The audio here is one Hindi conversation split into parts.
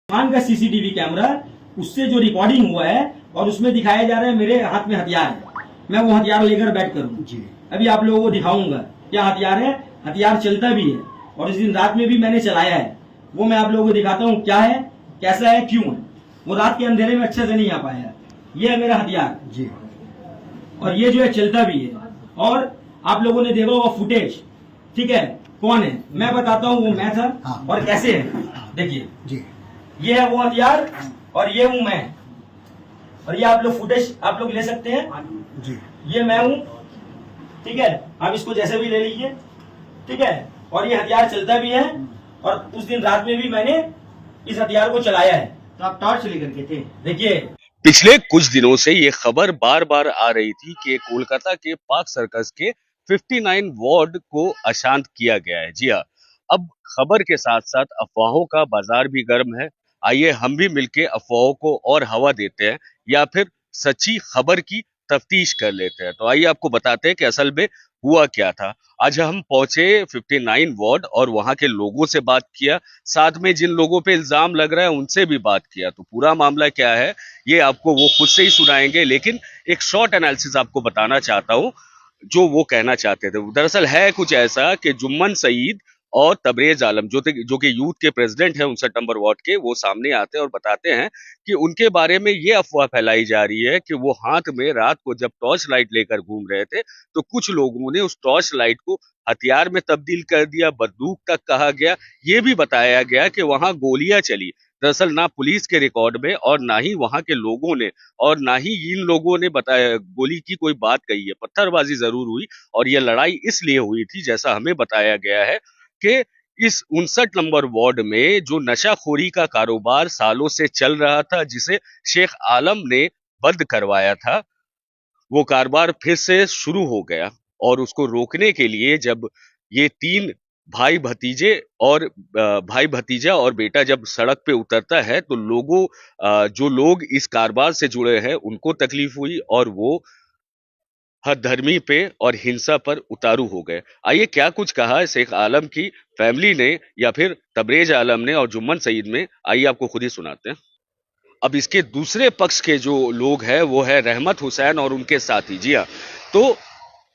दुकान का सीसीटीवी कैमरा, उससे जो रिकॉर्डिंग हुआ है और उसमें दिखाया जा रहा है मेरे हाथ में हथियार है, मैं वो हथियार लेकर बैठ करूँ जी। अभी आप लोगों को दिखाऊंगा क्या हथियार है, हथियार चलता भी है और इस दिन रात में भी मैंने चलाया है, वो मैं आप लोगों को दिखाता हूँ क्या है, कैसा है, क्यों है। वो रात के अंधेरे में अच्छे से नहीं आ पाया। ये है मेरा हथियार जी, और ये जो है चलता भी है। और आप लोगों ने देखा होगा फुटेज, ठीक है, कौन है मैं बताता हूँ, वो मैं था और कैसे है। देखिए जी, ये है वो हथियार और ये हूँ मैं, और ये आप लोग फुटेज आप लोग ले सकते हैं जी। ये मैं हूँ, ठीक है, आप इसको जैसे भी ले लीजिए, ठीक है। और ये हथियार चलता भी है और उस दिन रात में भी मैंने इस हथियार को चलाया है। तो आप टॉर्च लेकर के थे। देखिए पिछले कुछ दिनों से ये खबर बार बार आ रही थी कि कोलकाता के पार्क सर्कस के 59 वार्ड को अशांत किया गया है। जी हाँ, अब खबर के साथ साथ अफवाहों का बाजार भी गर्म है। आइए हम भी मिलके अफवाहों को और हवा देते हैं या फिर सच्ची खबर की तफ्तीश कर लेते हैं। तो आइए आपको बताते हैं कि असल में हुआ क्या था। आज हम पहुंचे 59 वार्ड और वहां के लोगों से बात किया, साथ में जिन लोगों पे इल्जाम लग रहा है उनसे भी बात किया। तो पूरा मामला क्या है ये आपको वो खुद से ही सुनाएंगे, लेकिन एक शॉर्ट एनालिसिस आपको बताना चाहता हूं जो वो कहना चाहते थे। दरअसल है कुछ ऐसा कि जुम्मन सईद और तबरेज आलम जो कि यूथ के प्रेसिडेंट हैं 59 नंबर वार्ड के, वो सामने आते हैं और बताते हैं कि उनके बारे में ये अफवाह फैलाई जा रही है कि वो हाथ में रात को जब टॉर्च लाइट लेकर घूम रहे थे तो कुछ लोगों ने उस टॉर्च लाइट को हथियार में तब्दील कर दिया, बंदूक तक कहा गया। ये भी बताया गया कि वहां गोलियां चली। दरअसल ना पुलिस के रिकॉर्ड में और ना ही वहां के लोगों ने और ना ही इन लोगों ने बताया गोली की कोई बात कही है। पत्थरबाजी जरूर हुई और यह लड़ाई इसलिए हुई थी, जैसा हमें बताया गया है, कि इस 59 नंबर वार्ड में जो नशाखोरी का कारोबार सालों से चल रहा था, जिसे शेख आलम ने बंद करवाया था, वो कारोबार फिर से शुरू हो गया। और उसको रोकने के लिए जब ये तीन भाई भतीजा और बेटा जब सड़क पे उतरता है तो जो लोग इस कारोबार से जुड़े हैं उनको तकलीफ हुई और वो हद धर्मी पे और हिंसा पर उतारू हो गए। आइए क्या कुछ कहा शेख आलम की फैमिली ने या फिर तबरेज आलम ने और जुम्मन सईद में, आइए आपको खुद ही सुनाते हैं। अब इसके दूसरे पक्ष के जो लोग हैं वो है रहमत हुसैन और उनके साथी। जी हाँ, तो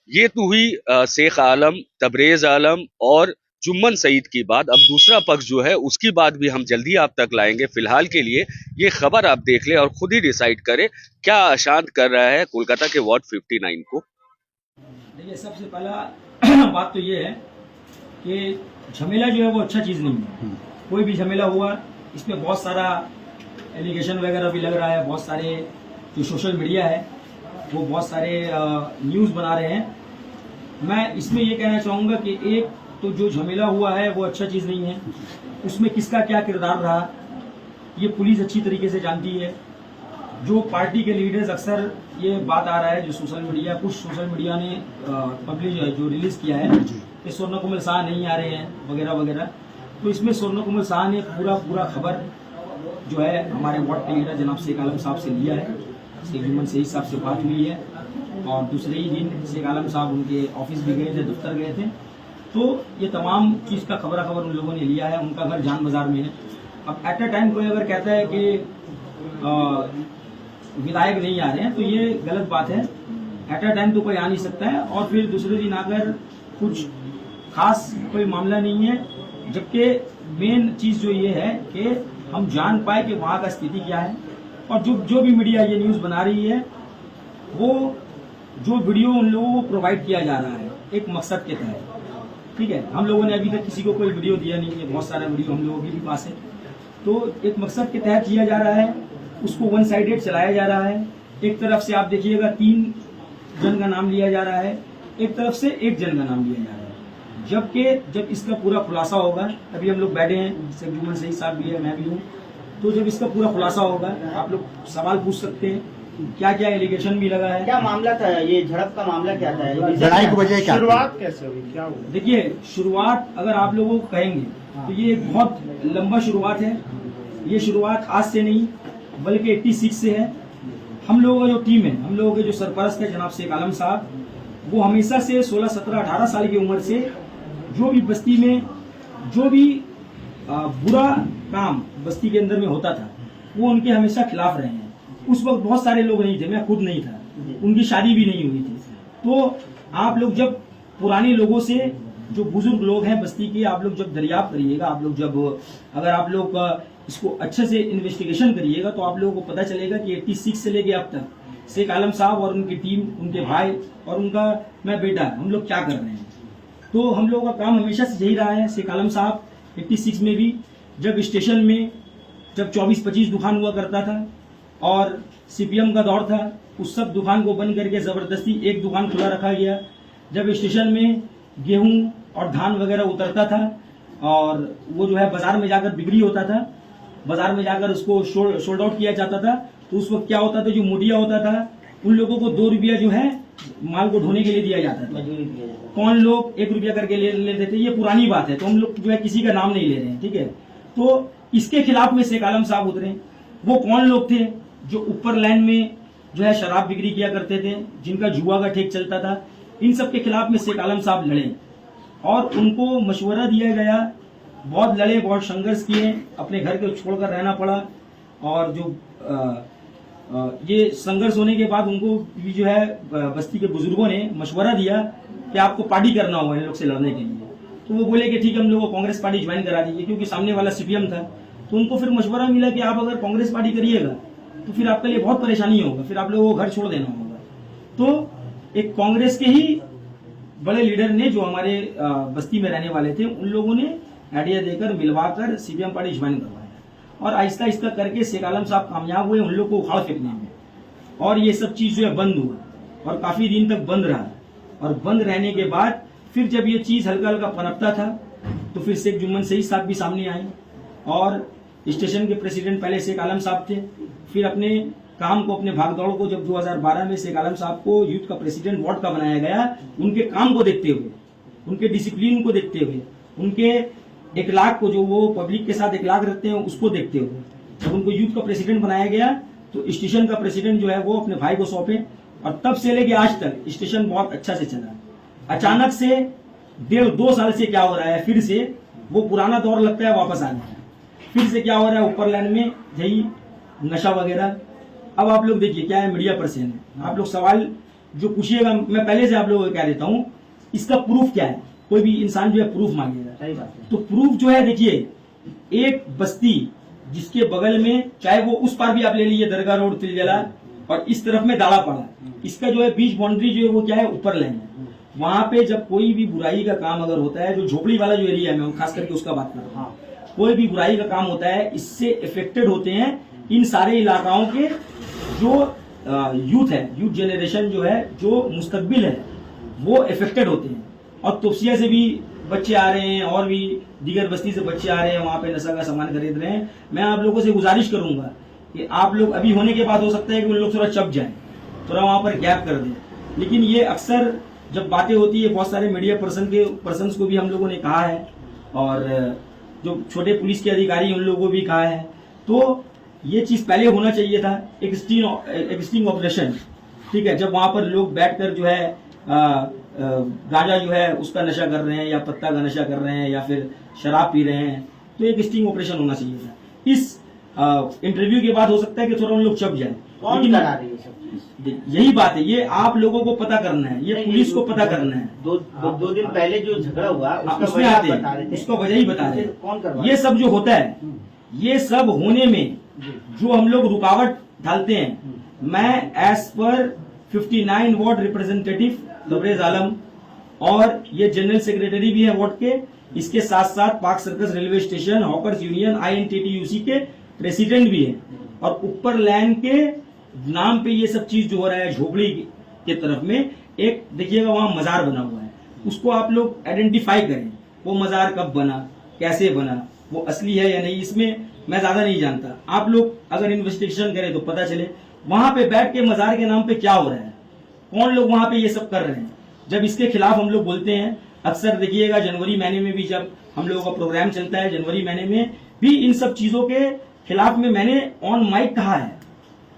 ये तो हुई शेख आलम, तबरेज आलम और जुम्मन सईद की बात। अब दूसरा पक्ष जो है उसकी बात भी हम जल्दी आप तक लाएंगे। फिलहाल के लिए ये खबर आप देख लें और खुद ही डिसाइड करें क्या अशांत कर रहा है कोलकाता के वार्ड 59 को। देखिए सबसे पहला बात तो ये है कि झमेला जो है वो अच्छा चीज नहीं है। कोई भी झमेला हुआ इसमें बहुत सारा एलिगेशन वगैरह भी लग रहा है, बहुत सारे जो सोशल मीडिया है वो बहुत सारे न्यूज़ बना रहे हैं। मैं इसमें ये कहना चाहूँगा कि एक तो जो झमेला हुआ है वो अच्छा चीज़ नहीं है, उसमें किसका क्या किरदार रहा ये पुलिस अच्छी तरीके से जानती है। जो पार्टी के लीडर्स, अक्सर ये बात आ रहा है जो कुछ सोशल मीडिया ने पब्लिश जो रिलीज किया है कि स्वर्ण कमल शाह नहीं आ रहे हैं वगैरह वगैरह, तो इसमें स्वर्ण कमल शाह ने पूरा खबर जो है हमारे वार्ड के लीडर जनाब शेख आलम साहब से लिया है। शेख जुम्मन सईद साहब से बात हुई है और दूसरे ही दिन शेख आलम साहब उनके ऑफिस भी गए थे, दफ्तर गए थे, तो ये तमाम चीज़ का खबर उन लोगों ने लिया है। उनका घर जान बाजार में है। अब एट अ टाइम कोई अगर कहता है कि विधायक नहीं आ रहे हैं तो ये गलत बात है। एट अ टाइम तो कोई आ नहीं सकता है और फिर दूसरे दिन आकर कुछ खास कोई मामला नहीं है, जबकि मेन चीज़ जो ये है कि हम जान पाए कि वहाँ का स्थिति क्या है। और जो भी मीडिया ये न्यूज़ बना रही है वो जो वीडियो उन लोगों को प्रोवाइड किया जा रहा है एक मकसद के तहत, ठीक है। हम लोगों ने अभी तक किसी को कोई वीडियो दिया नहीं है, बहुत सारा वीडियो हम लोगों के भी पास है, तो एक मकसद के तहत किया जा रहा है, उसको वन साइडेड चलाया जा रहा है। एक तरफ से आप देखिएगा 3 जन का नाम लिया जा रहा है, एक तरफ से 1 जन का नाम लिया जा रहा है। जब इसका पूरा खुलासा होगा, अभी हम लोग बैठे हैं, शेख जुम्मन सईद साहब भी है, मैं भी हूँ, तो जब इसका पूरा खुलासा होगा आप लोग सवाल पूछ सकते हैं क्या क्या एलिगेशन भी लगा है, क्या मामला था, ये झड़प का मामला क्या था, लड़ाई की वजह क्या, शुरुआत कैसे हुई, क्या हुआ? देखिए शुरुआत अगर आप लोगों को कहेंगे तो ये एक बहुत लंबा शुरुआत है। ये शुरुआत आज से नहीं बल्कि 86 से है। हम लोगों का जो टीम है, हम लोगों के जो सरपरस्त है जनाब शेख आलम साहब, वो हमेशा से 16, 17, 18 साल की उम्र से जो भी बस्ती में जो भी बुरा काम बस्ती के अंदर में होता था वो उनके हमेशा खिलाफ रहे हैं। उस वक्त बहुत सारे लोग नहीं थे, मैं खुद नहीं था, उनकी शादी भी नहीं हुई थी। तो आप लोग जब पुराने लोगों से, जो बुजुर्ग लोग हैं बस्ती के, आप लोग जब दरियाफ्त करिएगा, आप लोग जब अगर आप लोग इसको अच्छे से इन्वेस्टिगेशन करिएगा तो आप लोगों को पता चलेगा कि 86 से लेके अब तक शेख आलम साहब और उनकी टीम, उनके भाई और उनका मैं बेटा, हम लोग क्या कर रहे हैं। तो हम लोगों का काम हमेशा से यही रहा है। शेख आलम साहब 86 में भी जब स्टेशन में जब 24-25 दुकान हुआ करता था और सीपीएम का दौर था, उस सब दुकान को बंद करके जबरदस्ती एक दुकान खुला रखा गया। जब स्टेशन में गेहूं और धान वगैरह उतरता था और वो जो है बाजार में जाकर बिक्री होता था, बाजार में जाकर उसको सोल्ड आउट किया जाता था, तो उस वक्त क्या होता था, जो मुडिया होता था उन लोगों को 2 रुपया जो है माल को ढोने के लिए दिया जाता था। मजदूरी दिया जाता है। कौन लोग 1 रुपया करके ले लेते थे, ये पुरानी बात है, तो हम लोग जो है किसी का नाम नहीं ले रहे हैं, ठीक है। तो इसके खिलाफ में शेख आलम साहब उतरे। वो कौन लोग थे जो ऊपर लाइन में जो है शराब बिक्री किया करते थे, जिनका जुआ का ठेक चलता था, इन सब के खिलाफ में शेख आलम साहब लड़े और उनको मशवरा दिया गया। बहुत लड़े, बहुत संघर्ष किए, अपने घर को छोड़कर रहना पड़ा। और जो ये संघर्ष होने के बाद उनको भी जो है बस्ती के बुजुर्गों ने मशवरा दिया कि आपको पार्टी करना होगा इन लोग से लड़ने के लिए। तो वो बोले कि ठीक है, हम लोग को कांग्रेस पार्टी ज्वाइन करा दीजिए, क्योंकि सामने वाला सीपीएम था। तो उनको फिर मशवरा मिला कि आप अगर कांग्रेस पार्टी करिएगा तो फिर आपके लिए बहुत परेशानी होगा, फिर आप लोगों को घर छोड़ देना होगा। तो एक कांग्रेस के ही बड़े लीडर ने, जो हमारे बस्ती में रहने वाले थे, उन लोगों ने आइडिया देकर मिलवाकर सीपीएम पार्टी ज्वाइन करवाया और आहिस्ता आहिस्ता करके शेख आलम साहब कामयाब हुए उन लोग को उखाड़ फेंकने में। और ये सब चीज जो है बंद हुआ और काफी दिन तक बंद रहा। और बंद रहने के बाद फिर जब ये चीज हल्का हल्का पनपता था तो फिर शेख जुम्मन सईद साहब भी सामने आए और स्टेशन के प्रेसिडेंट पहले शेख आलम साहब थे। फिर अपने काम को, अपने भागदौड़ को, जब 2012 में शेख आलम साहब को यूथ का प्रेसिडेंट वार्ड का बनाया गया, उनके काम को देखते हुए, उनके डिसिप्लिन को देखते हुए, उनके इखलाक को, जो वो पब्लिक के साथ इखलाक रखते हैं, उसको देखते हुए जब उनको यूथ का प्रेसिडेंट बनाया गया तो स्टेशन का प्रेसिडेंट जो है वो अपने भाई को सौंपे। और तब से लेके आज तक स्टेशन बहुत अच्छा से चला। अचानक से 1.5-2 साल से क्या हो रहा है, फिर से वो पुराना दौर लगता है वापस आ गया। फिर से क्या हो रहा है, ऊपर लाइन में यही नशा वगैरह। अब आप लोग देखिए क्या है, मीडिया पर्सन है, आप लोग सवाल जो पूछिएगा मैं पहले से आप लोगों को कह देता हूँ, इसका प्रूफ क्या है। कोई भी इंसान जो है प्रूफ मांगेगा, सही बात है। तो प्रूफ जो है, देखिए एक बस्ती जिसके बगल में, चाहे वो उस पार भी आप ले लीजिए दरगाह रोड तिलजला, और इस तरफ में दाड़ा पड़ा, इसका जो है बीच बाउंड्री जो है वो क्या है, ऊपर लाइन है। वहां पे जब कोई भी बुराई का काम अगर होता है, जो झोपड़ी वाला जो एरिया है, मैं खास करके उसका बात कर रहा हूँ, कोई भी बुराई का काम होता है, इससे इफेक्टेड होते हैं इन सारे इलाकाओं के जो यूथ है, यूथ जनरेशन जो है, जो मुस्तकबिल है, वो इफेक्टेड होते हैं। और तुपसिया से भी बच्चे आ रहे हैं और भी दीगर बस्ती से बच्चे आ रहे हैं, वहां पे नशा का सामान खरीद रहे हैं। मैं आप लोगों से गुजारिश करूंगा कि आप लोग, अभी होने के बाद हो सकता है कि उन लोग थोड़ा चप जाएं, थोड़ा वहां पर गैप कर दें, लेकिन ये अक्सर जब बातें होती है, बहुत सारे मीडिया पर्सन को भी हम लोगों ने कहा है और जो छोटे पुलिस के अधिकारी उन लोगों को भी कहा है। तो ये चीज पहले होना चाहिए था, एक स्टिंग ऑपरेशन, ठीक है, जब वहां पर लोग बैठकर जो है गांजा जो है उसका नशा कर रहे हैं या पत्ता का नशा कर रहे हैं या फिर शराब पी रहे हैं, तो एक स्टिंग ऑपरेशन होना चाहिए था। इस इंटरव्यू के बाद हो सकता है कि थोड़ा उन लोग चप जाए, कौन करा रही है सब चीज? यही बात है, ये आप लोगों को पता करना है, ये पुलिस को पता करना है। दो दिन पहले जो झगड़ा हुआ उसका उसमें वजह आते बता रहे हैं, थे। उसका वजह ही बता रहे कौन करवा हैं। ये सब जो होता है, ये सब होने में जो हम लोग रुकावट डालते हैं, मैं as per 59 ward representative Tabrez आलम और ये जनरल सेक्रेटरी भी है वार्ड के, इसके साथ साथ पाक circus railway station hawkers union INTTUC के प्रेसिडेंट भी है। और ऊपर लैंड के नाम पे ये सब चीज जो हो रहा है, झोपड़ी के तरफ में एक देखिएगा वहां मजार बना हुआ है, उसको आप लोग आइडेंटिफाई करें, वो मजार कब बना, कैसे बना, वो असली है या नहीं, इसमें मैं ज्यादा नहीं जानता। आप लोग अगर इन्वेस्टिगेशन करें तो पता चले वहां पे बैठ के मजार के नाम पे क्या हो रहा है, कौन लोग वहां पे ये सब कर रहे हैं। जब इसके खिलाफ हम लोग बोलते हैं, अक्सर देखिएगा जनवरी महीने में भी जब हम लोगों का प्रोग्राम चलता है, जनवरी महीने में भी इन सब चीजों के खिलाफ में मैंने ऑन माइक कहा है।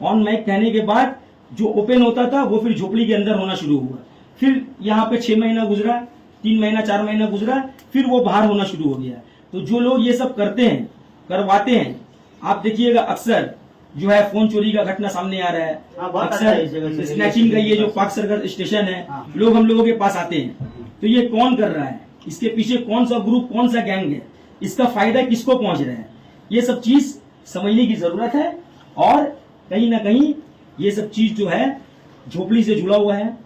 ऑन माइक कहने के बाद जो ओपन होता था वो फिर झोपड़ी के अंदर होना शुरू हुआ, फिर यहाँ पे 6 महीना गुजरा, 3 महीना 4 महीना गुजरा, फिर वो बाहर होना शुरू हो गया। तो जो लोग ये सब करते हैं करवाते हैं। आप देखिएगा अक्सर जो है फोन चोरी का घटना सामने आ रहा है, हाँ, बहुत आता है इस जगह अक्सर से। स्नैचिंग का ये जो पाक सरगर स्टेशन है, हाँ। लोग हम लोगों के पास आते हैं, तो ये कौन कर रहा है, इसके पीछे कौन सा ग्रुप, कौन सा गैंग है, इसका फायदा किसको पहुंच रहा है, ये सब चीज समझने की जरूरत है। और कहीं ना कहीं ये सब चीज जो है झोपड़ी से जुड़ा हुआ है।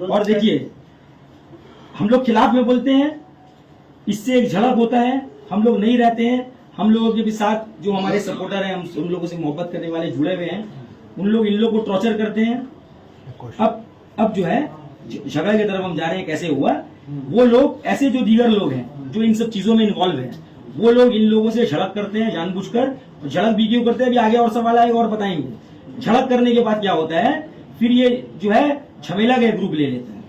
और देखिए हम लोग खिलाफ में बोलते हैं, इससे एक झड़प होता है, हम लोग नहीं रहते हैं, हम लोगों के भी साथ जो हमारे सपोर्टर हैं, हम उन लोगों से मोहब्बत करने वाले जुड़े हुए हैं, उन लोग इन लोग को टॉर्चर करते हैं। अब जो है झगड़े की तरफ हम जा रहे हैं, कैसे हुआ, वो लोग ऐसे जो दीगर लोग हैं जो इन सब चीजों में इन्वॉल्व हैं, वो लोग इन लोगों से झड़प करते हैं जानबूझकर। झड़प भी क्यों करते हैं, अभी आगे और सवाल आएगा और बताएंगे। झड़प करने के बाद क्या होता है, फिर ये जो है झमेला का ग्रुप ले लेता है।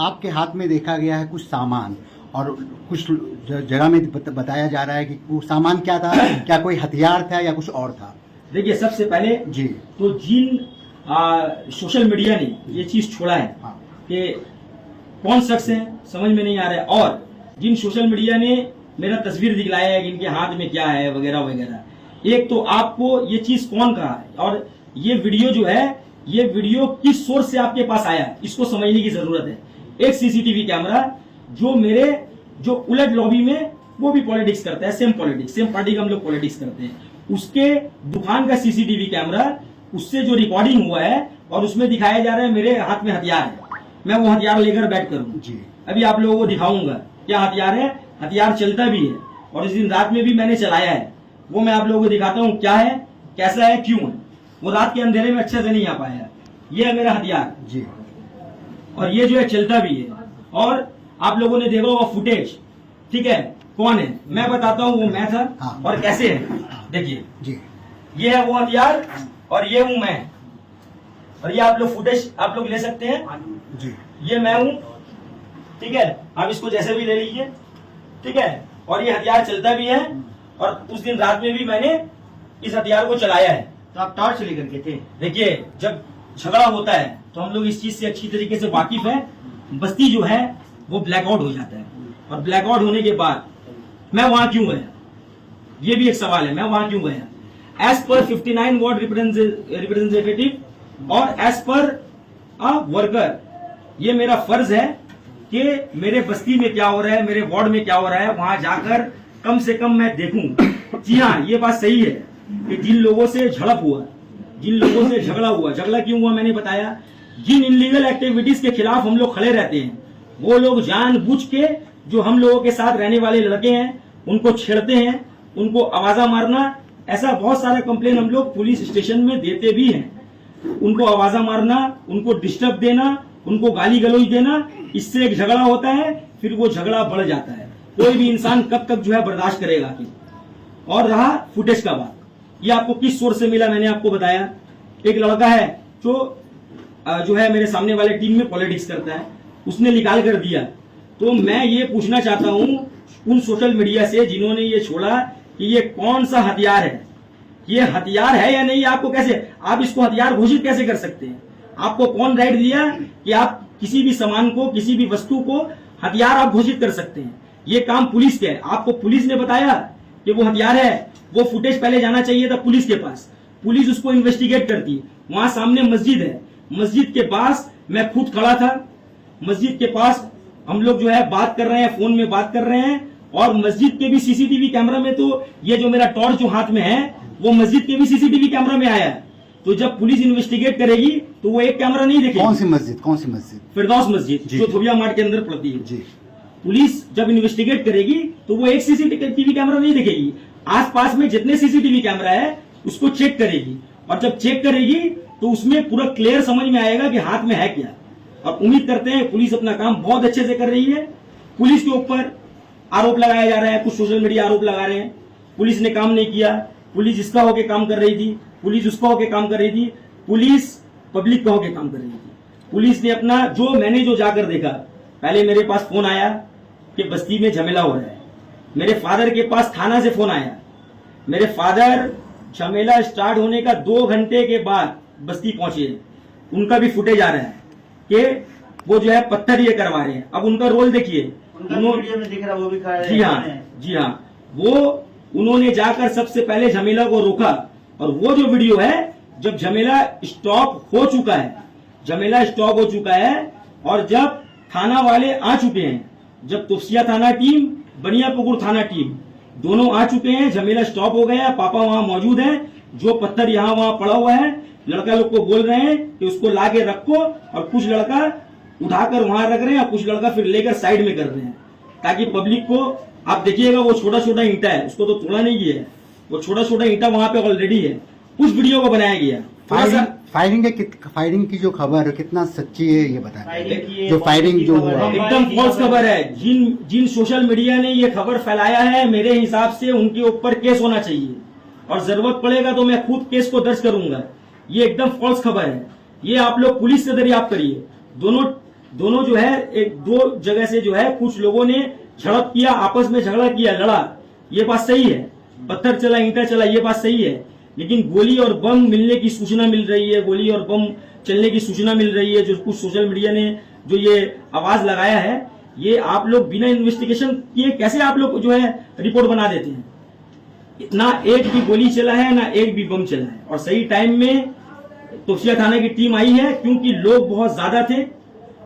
आपके हाथ में देखा गया है कुछ सामान, और कुछ जगह में बताया जा रहा है कि वो सामान क्या था, क्या कोई हथियार था या कुछ और था। देखिए सबसे पहले जी, तो जिन सोशल मीडिया ने ये चीज छोड़ा है हाँ। कि कौन शख्स है समझ में नहीं आ रहा है, और जिन सोशल मीडिया ने मेरा तस्वीर दिखलाया है कि इनके हाथ में क्या है वगैरह वगैरह, एक तो आपको ये चीज कौन कहा है, और ये वीडियो जो है, ये वीडियो किस सोर्स से आपके पास आया है, इसको समझने की जरूरत है। एक सीसीटीवी कैमरा जो मेरे जो उलट लॉबी में वो भी पॉलिटिक्स करता है, सेम पॉलिटिक्स, सेम पार्टी का हम लोग पॉलिटिक्स करते हैं, उसके दुकान का सीसीटीवी कैमरा, उससे जो रिकॉर्डिंग हुआ है और उसमें दिखाया जा रहा है मेरे हाथ में हथियार है, मैं वो हथियार लेकर बैठ करूँ जी। अभी आप लोगों को दिखाऊंगा क्या हथियार है। हथियार चलता भी है और इस दिन रात में भी मैंने चलाया है, वो मैं आप लोगों को दिखाता हूँ क्या है, कैसा है, क्यों है। वो रात के अंधेरे में अच्छे से नहीं आ पाया। ये है मेरा हथियार जी, और ये जो है चलता भी है। और आप लोगों ने देखा होगा फुटेज, ठीक है, कौन है मैं बताता हूँ, वो मैं था। हाँ। और कैसे है देखिए, जी, ये है वो हथियार और ये हूँ मैं, और ये आप लोग फुटेज आप लोग ले सकते हैं, जी, ये मैं हूँ, ठीक है, आप इसको जैसे भी ले लीजिए, ठीक है। और ये हथियार चलता भी है और उस दिन रात में भी मैंने इस हथियार को चलाया है। तो आप टॉर्च लेकर के थे? देखिए जब झगड़ा होता है तो हम लोग इस चीज से अच्छी तरीके से वाकिफ है। बस्ती जो है वो ब्लैकआउट हो जाता है, और ब्लैकआउट होने के बाद मैं वहां क्यों गया, ये भी एक सवाल है, मैं वहां क्यों गया। एज पर 59 वार्ड रिप्रेजेंटेटिव और एज पर अ वर्कर, ये मेरा फर्ज है कि मेरे बस्ती में क्या हो रहा है, मेरे वार्ड में क्या हो रहा है, वहां जाकर कम से कम मैं देखूं। जी हाँ, ये बात सही है कि जिन लोगों से झड़प हुआ, जिन लोगों से झगड़ा हुआ, झगड़ा क्यों हुआ मैंने बताया, जिन इनलीगल एक्टिविटीज के खिलाफ हम लोग खड़े रहते हैं, वो लोग जानबूझ के जो हम लोगों के साथ रहने वाले लड़के हैं उनको छेड़ते हैं, उनको आवाजा मारना, ऐसा बहुत सारा कंप्लेन हम लोग पुलिस स्टेशन में देते भी हैं। उनको आवाजा मारना, उनको डिस्टर्ब देना, उनको गाली गलौज देना, इससे एक झगड़ा होता है, फिर वो झगड़ा बढ़ जाता है। कोई भी इंसान कब तक जो है बर्दाश्त करेगा कि। और रहा फुटेज का बात, ये आपको किस सोर्स से मिला मैंने आपको बताया। एक लड़का है जो है मेरे सामने वाले टीम में पॉलिटिक्स करता है, उसने निकाल कर दिया। तो मैं ये पूछना चाहता हूं उन सोशल मीडिया से जिन्होंने ये छोड़ा कि ये कौन सा हथियार है, ये हथियार है या नहीं, आपको कैसे, आप इसको हथियार घोषित कैसे कर सकते हैं। आपको कौन राइट दिया कि आप किसी भी सामान को, किसी भी वस्तु को हथियार आप घोषित कर सकते हैं। ये काम पुलिस के है, आपको पुलिस ने बताया कि वो हथियार है, वो फुटेज पहले जाना चाहिए था पुलिस के पास, पुलिस उसको इन्वेस्टिगेट करती। वहां सामने मस्जिद है, मस्जिद के पास मैं खुद खड़ा था, मस्जिद के पास हम लोग जो है बात कर रहे हैं, फोन में बात कर रहे हैं, और मस्जिद के भी सीसीटीवी कैमरा में, तो ये जो मेरा टॉर्च जो हाथ में है वो मस्जिद के भी सीसीटीवी कैमरा में आया है। तो जब पुलिस इन्वेस्टिगेट करेगी तो वो एक कैमरा नहीं देखेगी। कौन सी मस्जिद? फिरदौस मस्जिद जो थोबिया मार्ट के अंदर पड़ती है। जी। पुलिस जब इन्वेस्टिगेट करेगी तो वो एक सीसीटीवी कैमरा नहीं देखेगी, आसपास में जितने सीसीटीवी कैमरा है उसको चेक करेगी, और जब चेक करेगी तो उसमें पूरा क्लियर समझ में आएगा कि हाथ में है क्या। और उम्मीद करते हैं पुलिस अपना काम बहुत अच्छे से कर रही है। पुलिस के ऊपर आरोप लगाया जा रहा है, कुछ सोशल मीडिया आरोप लगा रहे हैं पुलिस ने काम नहीं किया, पुलिस इसका होके काम कर रही थी, पुलिस उसका होके काम कर रही थी, पुलिस पब्लिक का होके काम कर रही थी। पुलिस ने अपना मैंने जो जाकर देखा, पहले मेरे पास फोन आया कि बस्ती में झमेला हो रहा है, मेरे फादर के पास थाना से फोन आया, मेरे फादर झमेला स्टार्ट होने का 2 घंटे के बाद बस्ती पहुंचे, उनका भी फुटेज आ रहा है कि वो जो है पत्थर ये करवा रहे हैं। अब उनका रोल देखिए, उनका वीडियो में दिख रहा है, वो भी खड़ा है। जी हाँ, वो उन्होंने जाकर सबसे पहले झमेला को रोका, और वो जो वीडियो है जब झमेला स्टॉप हो चुका है, झमेला स्टॉप हो चुका है और जब थाना वाले आ चुके हैं, जब तोसिया थाना टीम, बनियापुकुर थाना टीम दोनों आ चुके हैं, झमेला स्टॉप हो गया, पापा वहां मौजूद हैं, जो पत्थर यहाँ वहां पड़ा हुआ है, लड़का लोग को बोल रहे हैं कि उसको लाके रखो, और कुछ लड़का उठाकर वहां रख रहे हैं और कुछ लड़का फिर लेकर साइड में कर रहे हैं, ताकि पब्लिक को, आप देखिएगा वो छोटा छोटा ईंटा है, उसको तो तोड़ा नहीं गया है, वो छोटा छोटा ईंटा वहां पे ऑलरेडी है, उस वीडियो को बनाया गया। फायरिंग की जो खबर है कितना सच्ची है ये फायरिंग की बताएं। जो फायरिंग जो हुआ एकदम फॉल्स खबर है। जिन सोशल मीडिया ने ये खबर फैलाया है, मेरे हिसाब से उनके ऊपर केस होना चाहिए, और जरूरत पड़ेगा तो मैं खुद केस को दर्ज करूंगा। ये एकदम फॉल्स खबर है। ये आप लोग पुलिस से दरियाफ्त करिए। दोनों जो है, एक दो जगह से जो है कुछ लोगों ने झड़प किया, आपस में झगड़ा किया, लड़ा, ये बात सही है, पत्थर चला, ईंटा चला, ये बात सही है, लेकिन गोली और बम मिलने की सूचना मिल रही है, गोली और बम चलने की सूचना मिल रही है, जो कुछ सोशल मीडिया ने जो ये आवाज लगाया है, ये आप लोग बिना इन्वेस्टिगेशन किए कैसे आप लोग जो है रिपोर्ट बना देते हैं? ना एक भी गोली चला है, ना एक भी बम चला है, और सही टाइम में तोसिया थाना की टीम आई है, क्योंकि लोग बहुत ज्यादा थे,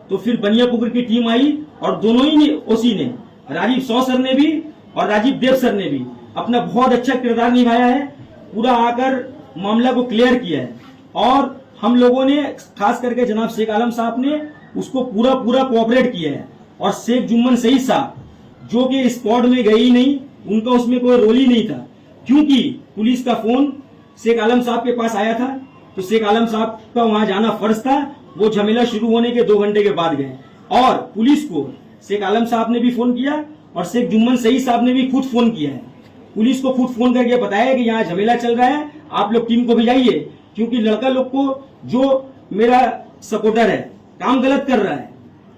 तो फिर बनियापुकुर की टीम आई, और दोनों ही ओसी ने, राजीव सौ सर ने भी और राजीव देव सर ने भी अपना बहुत अच्छा किरदार निभाया है, पूरा आकर मामला को क्लियर किया है, और हम लोगों ने खास करके जनाब शेख आलम साहब ने उसको पूरा कोऑपरेट किया है, और शेख जुम्मन सईद साहब जो कि स्क्वाड में गए ही नहीं, उनका उसमें कोई रोल ही नहीं था, क्योंकि पुलिस का फोन शेख आलम साहब के पास आया था, तो शेख आलम साहब का वहां जाना फर्ज था। वो झमेला शुरू होने के 2 घंटे के बाद गए, और पुलिस को शेख आलम साहब ने भी फोन किया और शेख जुम्मन सईद साहब ने भी खुद फोन किया है। पुलिस को खुद फोन करके बताया कि यहाँ झमेला चल रहा है, आप लोग टीम को भेजाइए, क्योंकि लड़का लोग को जो मेरा सपोर्टर है काम गलत कर रहा है।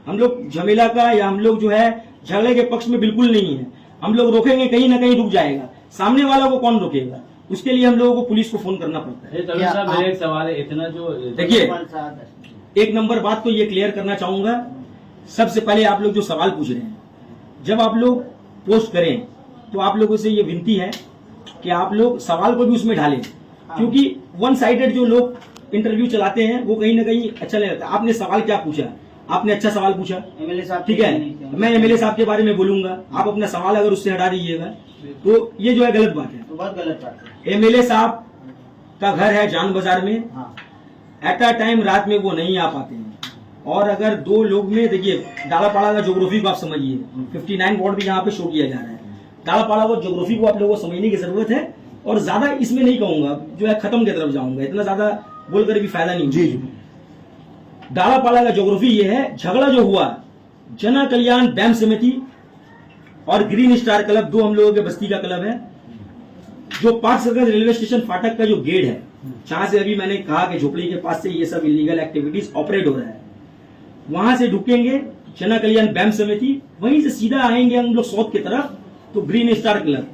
हम लोग झमेला का या हम लोग जो है झगड़े के पक्ष में बिल्कुल नहीं है। हम लोग रोकेंगे, कहीं ना कहीं रुक जाएगा, सामने वाला को कौन रोकेगा? उसके लिए हम लोगों को पुलिस को फोन करना पड़ता है। मेरा एक सवाल है, इतना जो देखिए, एक नंबर बात तो ये क्लियर करना चाहूंगा, सबसे पहले आप लोग जो सवाल पूछ रहे हैं, जब आप लोग पोस्ट करें तो आप लोगों से ये विनती है कि आप लोग सवाल को भी उसमें डालें, क्योंकि वन साइडेड जो लोग इंटरव्यू चलाते हैं वो कहीं ना कहीं अच्छा नहीं लगता। आपने सवाल क्या पूछा, आपने अच्छा सवाल पूछा, एमएलए साहब, ठीक है, मैं एमएलए साहब के बारे में बोलूंगा, आप अपना सवाल अगर उससे हटा दीजिएगा तो ये जो है गलत बात है। तो बहुत गलत बात है। एमएलए साहब का घर है जान बाजार में, हाँ। एट अ टाइम रात में वो नहीं आ पाते हैं, और अगर 2 लोग में, देखिए डालापाड़ा का ज्योग्राफी को आप समझिए, 59 वार्ड भी यहाँ पे शो किया जा रहा है। डालापाड़ा को ज्योग्राफी को आप लोगों को समझने की जरूरत है, और ज्यादा इसमें नहीं कहूंगा, जो है खत्म की तरफ जाऊंगा, इतना ज्यादा बोलकर भी फायदा नहीं। जी। डालापाड़ा का ज्योग्राफी ये है, झगड़ा जो हुआ जना कल्याण बैम समिति और ग्रीन स्टार क्लब, 2 हम लोगों के बस्ती का क्लब है, जो पार्क सर्कल रेलवे स्टेशन फाटक का जो गेट है, जहां से अभी मैंने कहा कि झोपड़ी के पास से ये सब इलीगल एक्टिविटीज ऑपरेट हो रहा है, वहां से ढुकेंगे जना कल्याण बैम समिति, वहीं से सीधा आएंगे हम लोग साउथ की तरफ तो ग्रीन स्टार क्लब।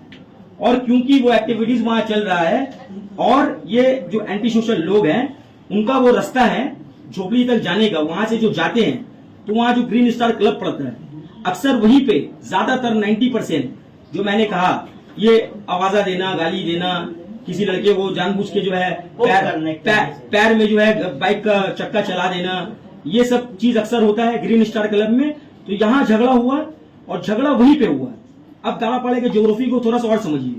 और क्योंकि वो एक्टिविटीज वहां चल रहा है, और ये जो एंटी सोशल लोग हैं उनका वो रास्ता है झोपड़ी तक जाने का, वहां से जो जाते हैं तो वहां जो ग्रीन स्टार क्लब पड़ता है, अक्सर वहीं पे ज्यादातर 90% जो मैंने कहा, ये आवाजा देना, गाली देना, किसी लड़के को जानबूझ के जो है पैर में जो है बाइक का चक्का चला देना, ये सब चीज अक्सर होता है ग्रीन स्टार क्लब में। तो यहाँ झगड़ा हुआ, और झगड़ा वहीं पे हुआ। अब डालापाड़ा के ज्योग्राफी को थोड़ा सा और समझिए,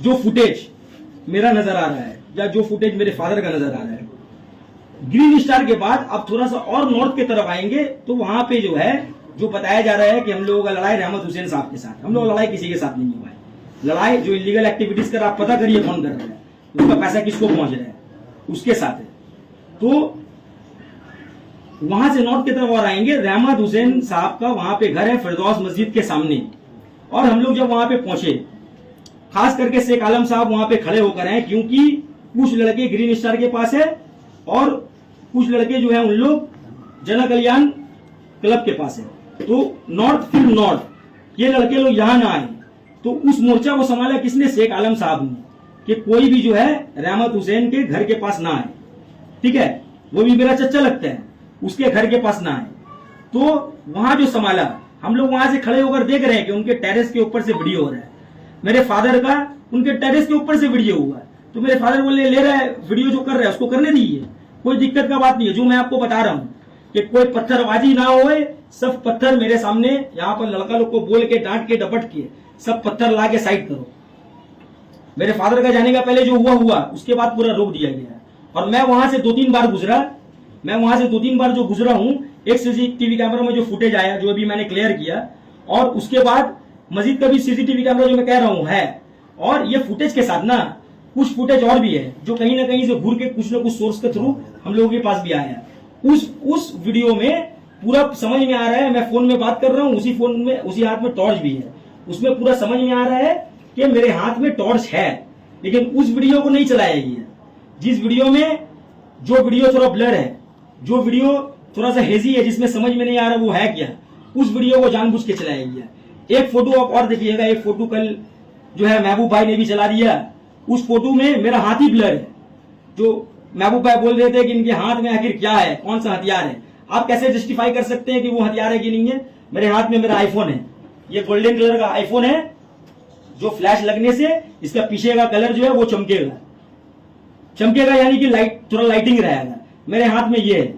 जो फुटेज मेरा नजर आ रहा है, या जो फुटेज मेरे फादर का नजर आ रहा है, ग्रीन स्टार के बाद अब थोड़ा सा और नॉर्थ की तरफ आएंगे तो वहां पे जो है, जो बताया जा रहा है कि हम लोगों का लड़ाई रहमत हुसैन साहब के साथ, हम लोग लड़ाई किसी के साथ नहीं हुआ है। लड़ाई जो इलीगल एक्टिविटीज कर, आप पता करिए कौन कर रहा है, उसका पैसा किसको पहुंच रहा है, उसके साथ है। तो वहां से नॉर्थ की तरफ और आएंगे, रहमत हुसैन साहब का वहां पे घर है फिरदौस मस्जिद के सामने, और हम लोग जब वहां पे पहुंचे, खास करके शेख आलम साहब वहां पे खड़े होकर हैं, क्योंकि कुछ लड़के ग्रीन स्टार के पास है और कुछ लड़के जो है उन लोग जन कल्याण क्लब के पास है। तो नॉर्थ फिर नॉर्थ, ये लड़के लोग यहां ना आए, तो उस मोर्चा को संभाला किसने? शेख आलम साहब ने, कि कोई भी जो है रहमत हुसैन के घर के पास ना आए, ठीक है, वो भी मेरा चच्चा लगता है, उसके घर के पास ना आए। तो वहां जो संभाला, हम लोग वहां से खड़े होकर देख रहे हैं कि उनके टेरेस के ऊपर से वीडियो हो रहा है। मेरे फादर का उनके टेरेस के ऊपर से वीडियो हुआ है। तो मेरे फादर बोले ले रहा है वीडियो, जो कर रहा है उसको करने दीजिए, कोई दिक्कत का बात नहीं है। जो मैं आपको बता रहा हूँ कि कोई पत्थरबाजी ना होए, सब पत्थर मेरे सामने यहाँ पर लड़का लोग को बोल के डांट के डपट के सब पत्थर ला के साइड करो। मेरे फादर का जाने का पहले जो हुआ उसके बाद पूरा रोक दिया गया है। और मैं वहां से 2-3 बार जो गुजरा हूँ, एक सीसीटीवी कैमरा में जो फुटेज आया, जो अभी मैंने क्लियर किया, और उसके बाद मस्जिद का भी सीसीटीवी कैमरा जो मैं कह रहा हूँ है। और ये फुटेज के साथ ना कुछ फुटेज और भी है जो कहीं ना कहीं से घूर के कुछ न कुछ सोर्स के थ्रू हम लोगों के पास भी आया है। उस वीडियो में पूरा समझ में आ रहा है, मैं फोन में बात कर रहा हूँ, उसी फोन में उसी हाथ में टॉर्च भी है, उसमें पूरा समझ में आ रहा है कि मेरे हाथ में टॉर्च है। लेकिन उस वीडियो को नहीं चलाया गया। जिस वीडियो में जो वीडियो थोड़ा ब्लर है, जो वीडियो थोड़ा सा हेजी है, जिसमें समझ में नहीं आ रहा वो है क्या, उस वीडियो को जानबूझ के चलाया गया। एक फोटो आप और देखिएगा, एक फोटो कल जो है महबूब भाई ने भी चला दिया। उस फोटो में मेरा हाथ ही ब्लर है। जो महबूब भाई बोल रहे थे कि इनके हाथ में आखिर क्या है, कौन सा हथियार है, आप कैसे जस्टिफाई कर सकते हैं कि वो हथियार है कि नहीं है। मेरे हाथ में मेरा आईफोन है, ये गोल्डन कलर का आईफोन है, जो फ्लैश लगने से इसका पीछे का कलर जो है वो चमकेगा, यानी कि लाइट थोड़ा लाइटिंग रहेगा। मेरे हाथ में ये है।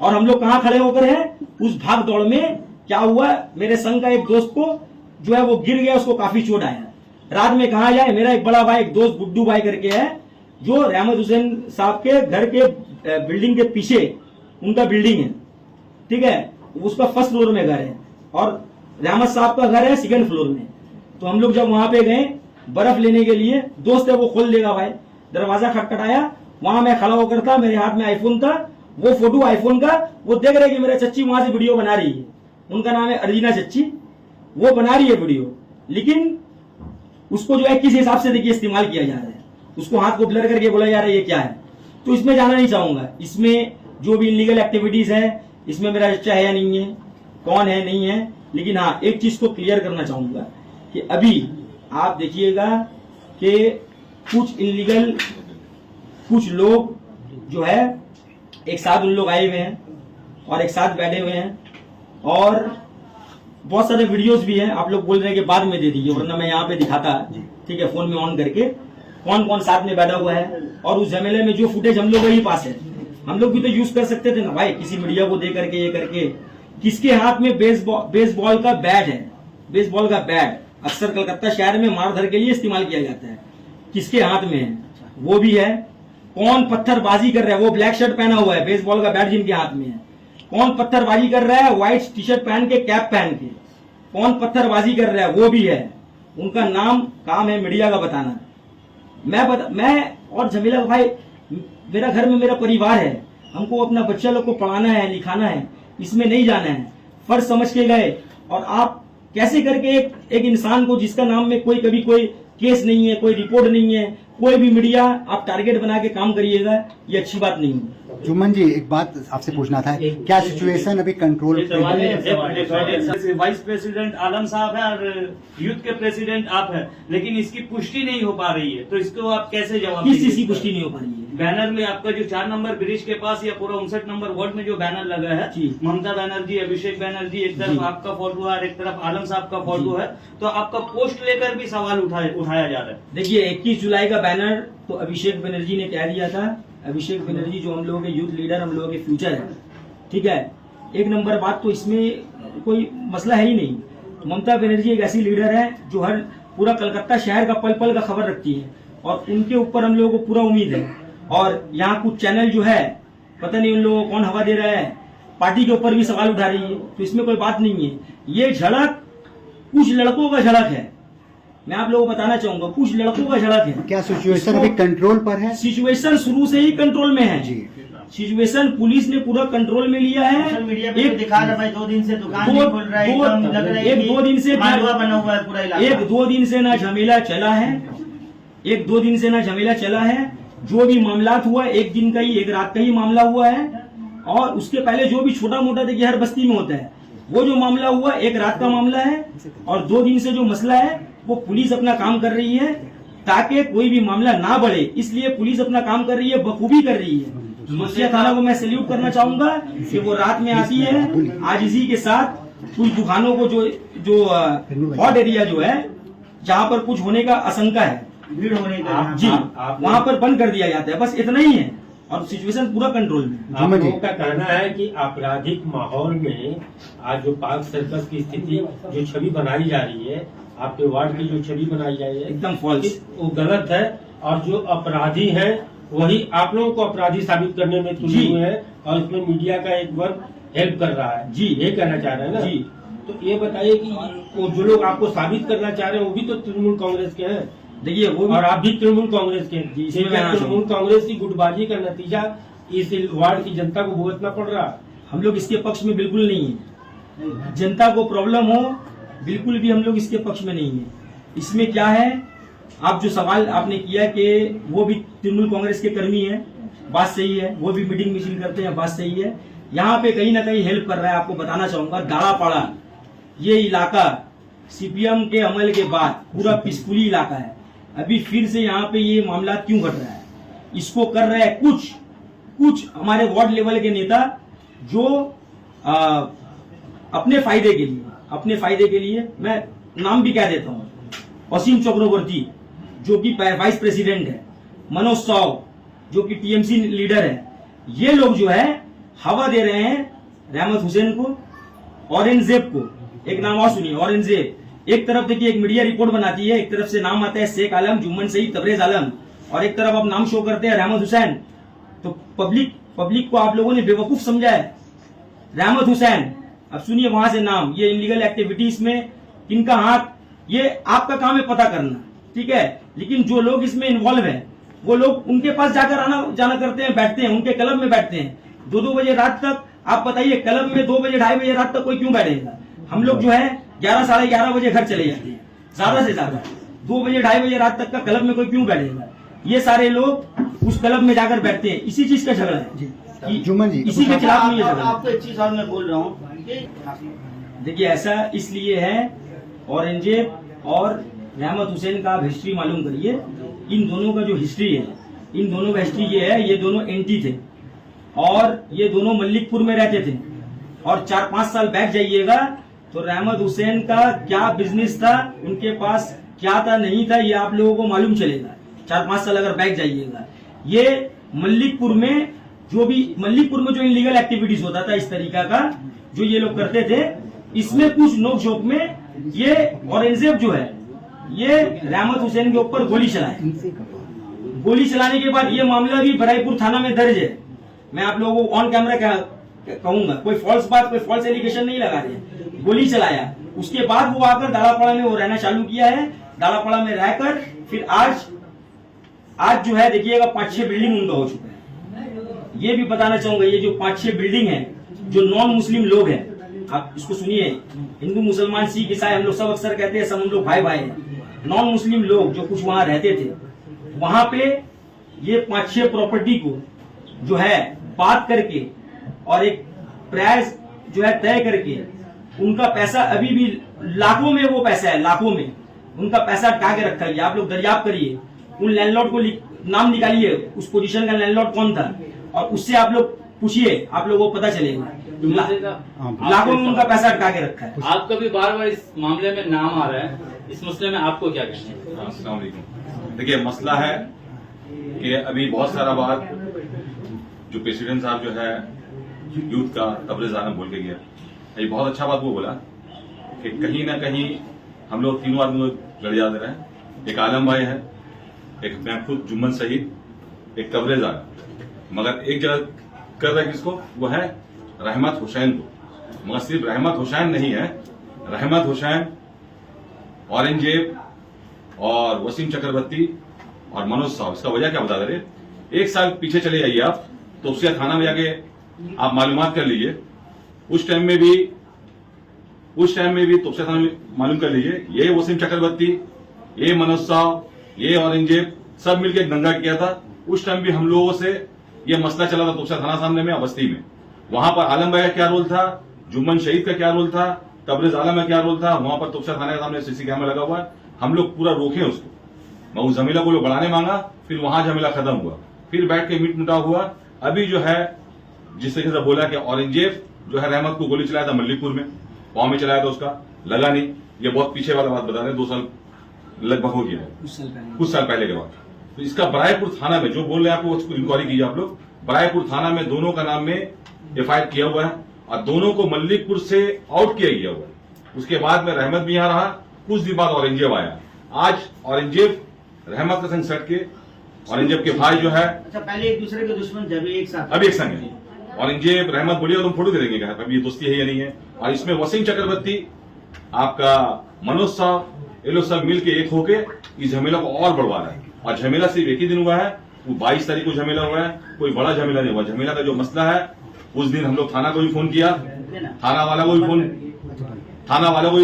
और हम लोग कहां खड़े होकर हैं, उस भाग दौड़ में क्या हुआ, मेरे संग का एक दोस्त को जो है वो गिर गया, उसको काफी चोट आया। रात में कहा जाए, मेरा एक बड़ा भाई, एक दोस्त गुड्डू भाई करके है, जो रहमत हुसैन साहब के घर के बिल्डिंग के पीछे उनका बिल्डिंग है, ठीक है, उसका फर्स्ट फ्लोर में घर है और रहमत साहब का घर है सेकंड फ्लोर में। तो हम लोग जब वहां पे गए बर्फ लेने के लिए, दोस्त है वो खोल देगा भाई, दरवाजा खटखटाया, वहां मैं खड़ा होकर था, मेरे हाथ में आईफोन था, वो फोटो आईफोन का, वो देख रहे कि मेरा चच्ची वहां से वीडियो बना रही है, उनका नाम है अर्जीना चच्ची, वो बना रही है वीडियो। लेकिन उसको जो है किस हिसाब से देखिए इस्तेमाल किया जा रहा है, उसको हाथ को ब्लर करके बोला जा रहा है ये क्या है। तो इसमें जाना नहीं चाहूंगा, इसमें जो भी इलीगल एक्टिविटीज है, इसमें मेरा चच्चा है या नहीं है, कौन है नहीं है। लेकिन हाँ, एक चीज को क्लियर करना चाहूंगा कि अभी आप देखिएगा कि कुछ इलीगल कुछ लोग जो है एक साथ उन लोग आए हुए हैं और एक साथ बैठे हुए हैं, और बहुत सारे वीडियोस भी हैं। आप लोग बोल रहे हैं कि बाद में दे दीजिए, वरना मैं यहाँ पे दिखाता, ठीक है, फोन में ऑन करके कौन कौन साथ में बैठा हुआ है। और उस झमेले में जो फुटेज हम लोग के ही पास है, हम लोग भी तो यूज कर सकते थे ना भाई, किसी मीडिया को दे करके ये करके। किसके हाथ में बेसबॉल का बैट है, बेसबॉल का बैट अक्सर कलकत्ता शहर में मारधर के लिए इस्तेमाल किया जाता है, किसके हाथ में है वो भी है। कौन पत्थरबाजी कर रहा है, वो ब्लैक शर्ट पहना हुआ है, बेसबॉल का बैट जिनके हाथ में है, कौन पत्थरबाजी कर रहा है, व्हाइट टी शर्ट पहन के कैप पहन के, कौन पत्थरबाजी कर रहा है वो भी है। उनका नाम काम है मीडिया का बताना। मैं और जमीला भाई, मेरा घर में मेरा परिवार है, हमको अपना बच्चा लोग को पढ़ाना है, लिखाना है, इसमें नहीं जाना है, फर्ज समझ के गए। और आप कैसे करके एक इंसान को जिसका नाम में कभी कोई केस नहीं है, कोई रिपोर्ट नहीं है, कोई भी मीडिया आप टारगेट बना के काम करिएगा, ये अच्छी बात नहीं है। जुम्मन जी, एक बात आपसे पूछना था, क्या सिचुएशन अभी कंट्रोल पे है? वाइस प्रेसिडेंट आलम साहब है और यूथ के प्रेसिडेंट आप हैं, लेकिन इसकी पुष्टि नहीं हो पा रही है, तो इसको आप कैसे जवाब किस चीज की पुष्टि नहीं हो पा रही है? बैनर में आपका जो 4 नंबर ब्रिज के पास या पूरा 59 नंबर वार्ड में जो बैनर लगा है, ममता बनर्जी, अभिषेक बनर्जी, एक तरफ आपका फोटो है और एक तरफ आलम साहब का फोटो है, तो आपका पोस्ट लेकर भी सवाल उठाया जा रहा है। देखिए 21 जुलाई का बैनर तो अभिषेक बनर्जी ने कह दिया था। अभिषेक बनर्जी जो हम लोगों के यूथ लीडर, हम लोगों के फ्यूचर है, ठीक है, एक नंबर बात, तो इसमें कोई मसला है ही नहीं। ममता बनर्जी एक ऐसी लीडर है जो हर पूरा कलकत्ता शहर का पल पल का खबर रखती है, और उनके ऊपर हम लोगों को पूरा उम्मीद है। और यहाँ कुछ चैनल जो है, पता नहीं उन लोगों को कौन हवा दे रहा है, पार्टी के ऊपर भी सवाल उठा रही है, तो इसमें कोई बात नहीं है। ये झड़प कुछ लड़कों का झड़प है, मैं आप लोगों को बताना चाहूंगा, कुछ लड़कों का झड़प है। क्या सिचुएशन अभी कंट्रोल पर है? सिचुएशन शुरू से ही कंट्रोल में है जी। सिचुएशन पुलिस ने पूरा कंट्रोल में लिया है। सोशल मीडिया पे दिखा रहा है 2 दिन से दुकान नहीं खोल रहा है, एकदम लग रहा है एक 2 दिन से मालवा बना हुआ है पूरा इलाका। 1-2 दिन से ना झमेला चला है, 1-2 दिन से ना झमेला चला है। जो भी मामला हुआ, एक दिन का ही, एक रात का ही मामला हुआ है। और उसके पहले जो भी छोटा मोटा देखिए हर बस्ती में होता है, वो जो मामला हुआ एक रात का मामला है। और 2 दिन से जो मसला है वो पुलिस अपना काम कर रही है ताकि कोई भी मामला ना बढ़े, इसलिए पुलिस अपना काम कर रही है, बखूबी कर रही है। मुंशिया थाना को मैं सैल्यूट करना चाहूंगा कि वो रात में आती है आजिजी के साथ कुछ दुकानों को जो हॉट एरिया जो है जहाँ पर कुछ होने का आशंका है भीड़ होने का जी वहाँ पर बंद कर दिया जाता है, बस इतना ही है और सिचुएशन पूरा कंट्रोल में है। आप लोगों का कहना है कि आपराधिक माहौल में आज जो पार्क सर्कस की स्थिति जो छवि बनाई जा रही है, आपके वार्ड की जो छवि बनाई जा रही है एकदम फॉल्स। वो गलत है और जो अपराधी है वही आप लोगों को अपराधी साबित करने में तुले जी। हुए हैं और इसमें मीडिया का एक वर्ग हेल्प कर रहा है जी। ये कहना चाह रहे हैं ना जी। तो ये बताइए कि वो जो लोग आपको साबित करना चाह रहे हैं वो भी तो तृणमूल कांग्रेस के हैं देखिए वो और आप भी तृणमूल कांग्रेस के जी, इसमें क्या मैं तृणमूल कांग्रेस की गुटबाजी का नतीजा इस वार्ड की जनता को भुगतना पड़ रहा है। हम लोग इसके पक्ष में बिल्कुल नहीं है। जनता को प्रॉब्लम हो बिल्कुल भी हम लोग इसके पक्ष में नहीं है। इसमें क्या है, आप जो सवाल आपने किया कि वो भी तृणमूल कांग्रेस के कर्मी हैं, बात सही है, वो भी मीटिंग मिছিল करते हैं, बात सही है। यहाँ पे कहीं ना कहीं हेल्प कर रहा है। आपको बताना चाहूंगा दाड़ापाड़ा ये इलाका सीपीएम के अमल के बाद पूरा पीसफुली इलाका है। अभी फिर से यहाँ पे ये मामला क्यों घट रहा है, इसको कर रहे हैं कुछ हमारे वार्ड लेवल के नेता जो अपने फायदे के लिए मैं नाम भी कह देता हूँ, वसीम चक्रवर्ती जो कि वाइस प्रेसिडेंट है, मनोज साव जो कि टीएमसी लीडर है, ये लोग जो है हवा दे रहे हैं रहमत हुसैन को, औरंगजेब को। एक नाम और सुनिए, औरंगजेब। एक तरफ देखिए एक मीडिया रिपोर्ट बनाती है, एक तरफ से नाम आता है शेख आलम, जुम्मन सईद, तबरेज आलम, और एक तरफ आप नाम शो करते हैं रहमत हुसैन। तो पब्लिक को आप लोगों ने बेवकूफ समझा है। रहमत हुसैन, अब सुनिए वहां से नाम, ये इलीगल एक्टिविटीज में किनका हाथ, ये आपका काम है पता करना, ठीक है। लेकिन जो लोग इसमें इन्वॉल्व हैं वो लोग उनके पास जाकर आना जाना करते हैं, बैठते हैं, उनके क्लब में बैठते हैं 2-2 बजे रात तक। आप बताइए क्लब में 2 बजे 2:30 बजे रात तक कोई क्यों बैठेगा। हम लोग जो है 11 साढ़े 11 बजे घर चले जाते हैं, ज्यादा से ज्यादा 2 बजे 2:30 बजे रात तक का क्लब में कोई क्यों बैठेगा। ये सारे लोग उस क्लब में जाकर बैठते हैं, इसी चीज का झगड़ा है। जुम्मन जी, इसी के खिलाफ में ये झगड़ा है। आपको एक चीज और मैं बोल रहा हूँ कि देखिए ऐसा इसलिए है, औरंगजेब और रहमत हुसैन का आप हिस्ट्री मालूम करिए। इन दोनों का जो हिस्ट्री है, इन दोनों का हिस्ट्री ये है, ये दोनों एंटी थे और ये दोनों मल्लिकपुर में रहते थे। और 4-5 साल बैक जाइएगा तो रहमत हुसैन का क्या बिजनेस था, उनके पास क्या था नहीं था, ये आप लोगों को मालूम चलेगा 4-5 साल अगर बैक जाइएगा। ये मल्लिकपुर में जो इलीगल एक्टिविटीज होता था इस तरीका का जो ये लोग करते थे, इसमें कुछ नोक झोंक में ये औरंगजेब जो है ये रहमत हुसैन के ऊपर गोली चलाए। गोली चलाने के बाद ये मामला भी बराईपुर थाना में दर्ज है। मैं आप लोगों को ऑन कैमरा कहूंगा, कोई फॉल्स बात, कोई फॉल्स एलिगेशन नहीं लगा रहे। गोली चलाया, उसके बाद वो आकर दाड़ापाड़ा में वो रहना चालू किया है। दाड़ापाड़ा में रहकर फिर आज जो है देखिएगा 5-6 बिल्डिंग उनका हो चुका है। ये भी बताना चाहूंगा, ये जो 5-6 बिल्डिंग है जो नॉन मुस्लिम लोग हैं, आप इसको सुनिए, हिंदू मुसलमान सिख ईसाई हम लोग सब अक्सर कहते हैं सब हम लोग भाई भाई हैं। नॉन मुस्लिम लोग जो कुछ वहां रहते थे, वहां पे ये 5-6 प्रॉपर्टी को जो है बात करके और एक प्राइस जो है तय करके उनका पैसा अभी भी लाखों में वो पैसा है, लाखों में उनका पैसा अटका के रखा है। आप लोग दरियाफ्त करिए, उन लैंडलॉर्ड को नाम निकालिए, उस पोजीशन का लैंडलॉर्ड कौन था और उससे आप लोग पूछिए, आप लोगों को पता चलेगा। लाखों में उनका पैसा अटका के रखा है। आपका भी बार बार इस मामले में नाम आ रहा है, इस मसले में आपको क्या कहना है? अस्सलाम वालेकुम। देखिए मसला है कि अभी बहुत सारा बात जो प्रेसिडेंट साहब जो है यूथ का तबरेज आलम बोल के गया, ये बहुत अच्छा बात वो बोला कि कहीं ना कहीं हम लोग तीनों आदमी लड़ दे रहे हैं। एक आलम भाई है, एक मैं खुद जुम्मन सईद, एक तबरेज आलम, मगर एक जगह कर रहे किसको, वो है रहमत हुसैन को। मगर सिर्फ रहमत हुसैन नहीं है, रहमत हुसैन, औरंगजेब और वसीम चक्रवर्ती और मनोज साहब। इसका वजह क्या बता दे रहे, 1 साल पीछे चले जाइए आप तो उससे थाना में जाके आप मालूमात कर लीजिए। उस टाइम में भी तो थाना में मालूम कर लीजिए, ये वसीम चक्रवर्ती, ये मनोज साहब, ये औरंगजेब सब मिलकर एक दंगा किया था। उस टाइम भी हम लोगों से ये मसला चला था तोपसा थाना सामने में, बस्ती में। वहां पर आलम भाई का क्या रोल था, जुम्मन शहीद का क्या रोल था, तबरेज आलम का क्या रोल था। वहां पर तोपसा थाने के सामने सीसी कैमरा लगा हुआ है, हम लोग पूरा रोके उसको। मैं उस जमीला को लोग बढ़ाने मांगा, फिर वहां जमीला खत्म हुआ, फिर बैठ के मीट मुटाव हुआ। अभी जो है जिस तरीके से बोला कि औरंगजेब जो है रहमत को गोली चलाया था मल्लिकपुर में, पांव में चलाया था, उसका लगा नहीं। ये बहुत पीछे वाला बात बता रहे, 2 साल लगभग हो गया है कुछ साल पहले के बाद। तो इसका बरायपुर थाना में जो बोल रहे हैं आपको उसको इंक्वायरी कीजिए आप लोग। बरायपुर थाना में दोनों का नाम में एफआईआर किया हुआ है और दोनों को मल्लिकपुर से आउट किया गया हुआ है। उसके बाद में रहमत भी यहां रहा, कुछ दिन बाद औरंगजेब आया। आज औरंगजेब रहमत का संग सट के औरंगजेब के भाई जो है अच्छा, पहले एक दूसरे के दुश्मन जब एक साथ अभी एक संग है। औरंगजेब रहमत बोलिए तुम फोटो दे देंगे क्या अभी ये दोस्ती है या नहीं है। और इसमें वसीम चक्रवर्ती, आपका मनोज साहब, ये लोग सब मिल के एक होके इस झमेला को और बढ़वा रहे हैं। और झमेला सिर्फ एक ही दिन हुआ है, वो 22 तारीख को झमेला हुआ है, कोई बड़ा झमेला नहीं हुआ। झमेला का जो मसला है उस दिन हम लोग थाना को भी फोन किया, थाना वाला को भी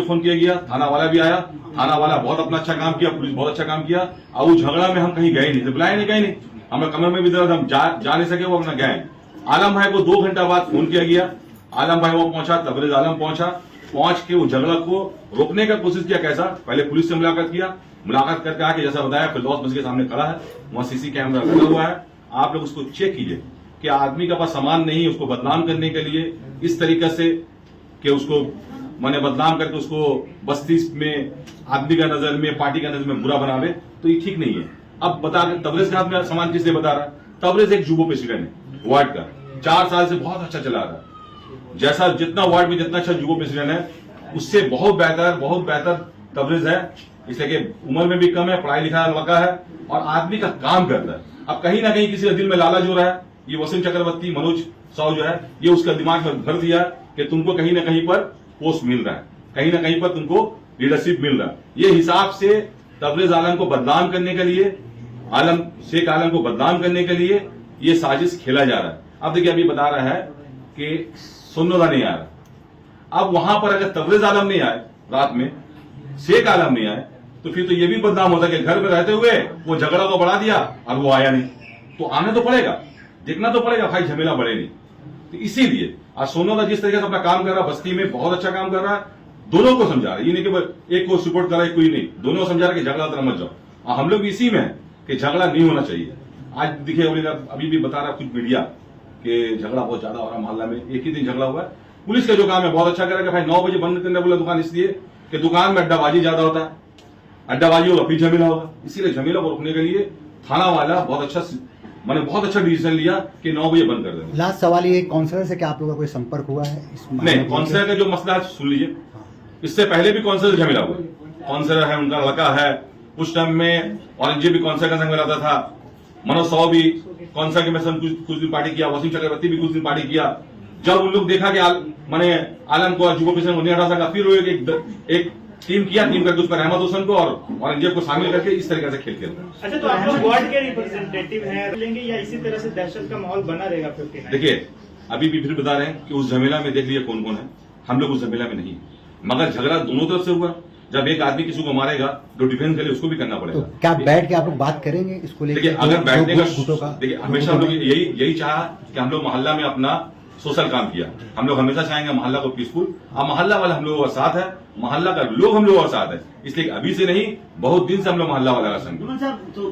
फोन किया गया, थाना वाला भी आया, थाना वाला बहुत अपना अच्छा काम किया, पुलिस बहुत अच्छा काम किया। और उस झगड़ा में हम कहीं गए नहीं, बुलाए नहीं, कहीं नहीं, हमें कमर में भी दर्द, हम जा नहीं सके, वो अपना गए। आलम भाई को 2 घंटा बाद फोन किया गया, आलम भाई वो पहुंचा, तबरेज आलम पहुंच के वो झगड़ा को रोकने का कोशिश किया। कैसा, पहले पुलिस से मुलाकात किया, मुलाकात करके आके जैसा बताया फिरदौस मस्जिद के सामने खड़ा है, वहां सीसी कैमरा लगा हुआ है, आप लोग उसको चेक कीजिए कि आदमी के पास सामान नहीं, उसको बदनाम करने के लिए इस तरीके से कि उसको मैंने बदनाम करके उसको बस्ती में आदमी का नजर में, पार्टी का नजर में बुरा बनावे, तो ये ठीक नहीं है। अब बता तबरेज के हाथ में सामान किसने बता रहा है? तबरेज एक जुबो प्रेसिडेंट है वार्ड का, 4 साल से बहुत अच्छा चला रहा है। जैसा जितना वार्ड में जितना अच्छा जुबो प्रेसिडेंट है उससे बहुत बेहतर तबरेज है, इसलिए कि उम्र में भी कम है, पढ़ाई लिखाई लड़का है और आदमी का काम करता है। अब कहीं ना कहीं किसी के दिल में लालच हो रहा है, ये वसीम चक्रवर्ती, मनोज साहु जो है, ये उसका दिमाग में भर दिया कि तुमको कहीं ना कहीं पर पोस्ट मिल रहा है, कहीं ना कहीं पर तुमको लीडरशिप मिल रहा है। ये हिसाब से तबरेज आलम को बदनाम करने के लिए, शेख आलम को बदनाम करने के लिए ये साजिश खेला जा रहा है। अब देखिए, अभी बता रहा है कि सुन्नोदा नहीं आ रहा। अब वहां पर अगर तबरेज आलम नहीं आए, रात में शेख आलम नहीं आए, तो फिर तो ये भी बदनाम होता कि घर में रहते हुए वो झगड़ा को बढ़ा दिया और वो आया नहीं। तो आने तो पड़ेगा, देखना तो पड़ेगा भाई, झमेला बढ़े नहीं। तो इसीलिए आज सोनोदा जिस तरीके से अपना काम कर रहा है, बस्ती में बहुत अच्छा काम कर रहा है, दोनों को समझा रहा है। ये नहीं कि एक को सपोर्ट कर रहा है कोई नहीं, दोनों समझा रहा है कि झगड़ा तरह मत जाओ। और हम लोग भी इसी में है कि झगड़ा नहीं होना चाहिए। आज देखिए, अभी भी बता रहा कुछ मीडिया कि झगड़ा बहुत ज्यादा हो रहा मोहल्ला में, एक ही दिन झगड़ा हुआ है। पुलिस का जो काम है बहुत अच्छा करेगा भाई, 9 बजे बंद करने बोला दुकान, इसलिए कि दुकान में अड्डाबाजी ज्यादा होता है, अड्डाबाजी होगा फिर झमेला होगा। इसीलिए झमेला को रोकने के लिए थाना वाला बहुत अच्छा डिसीजन लिया कि 9 बजे बंद कर देंगे। लास्ट सवाल ये, काउंसलर से क्या आप लोगों का कोई संपर्क हुआ है इस मामले नहीं, में? काउंसलर का जो मसला है सुन लीजिए, इससे पहले भी काउंसलर झमेला हुआ। काउंसलर है, उनका लड़का है, उस टाइम में औरंगजेब भी काउंसलर का संग में रहता था, मनोज साहु भी काउंसलर के में कुछ दिन पार्टी किया, वसीम चक्रवर्ती भी कुछ दिन पार्टी किया। जब उन लोग देखा कि आलम को जुबो प्रेसिडेंट नहीं हटा सका, फिर वो एक टीम किया, टीम करके उस पर रहमत हुसैन को और औरंगजेब को शामिल करके इस तरीके से खेल खेलता है। अच्छा, तो आप लोग वार्ड के रिप्रेजेंटेटिव हैं, लेंगे या इसी तरह से दहशत का माहौल बना रहेगा? 59 देखिए, अभी भी फिर बता रहे हैं कि उस झमेला में देख लिया कौन कौन है, हम लोग उस झमेला में नहीं, मगर झगड़ा दोनों तरफ से हुआ। जब एक आदमी किसी को मारेगा तो डिफेंस के लिए उसको भी करना पड़ेगा। तो क्या बैठ के आप लोग बात करेंगे इसको लेकर? देखिए, अगर बैठने का, देखिए हमेशा हम लोग यही चाहा कि हम लोग मोहल्ला में अपना सोशल काम किया। हम लोग हमेशा चाहेंगे मोहल्ला को पीसफुल, और मोहल्ला वाला हम लोगों का साथ है, मोहल्ला का लोग हम लोगों का साथ है। इसलिए अभी से नहीं, बहुत दिन से हम लोग मोहल्ला वाला का संग। साहब तो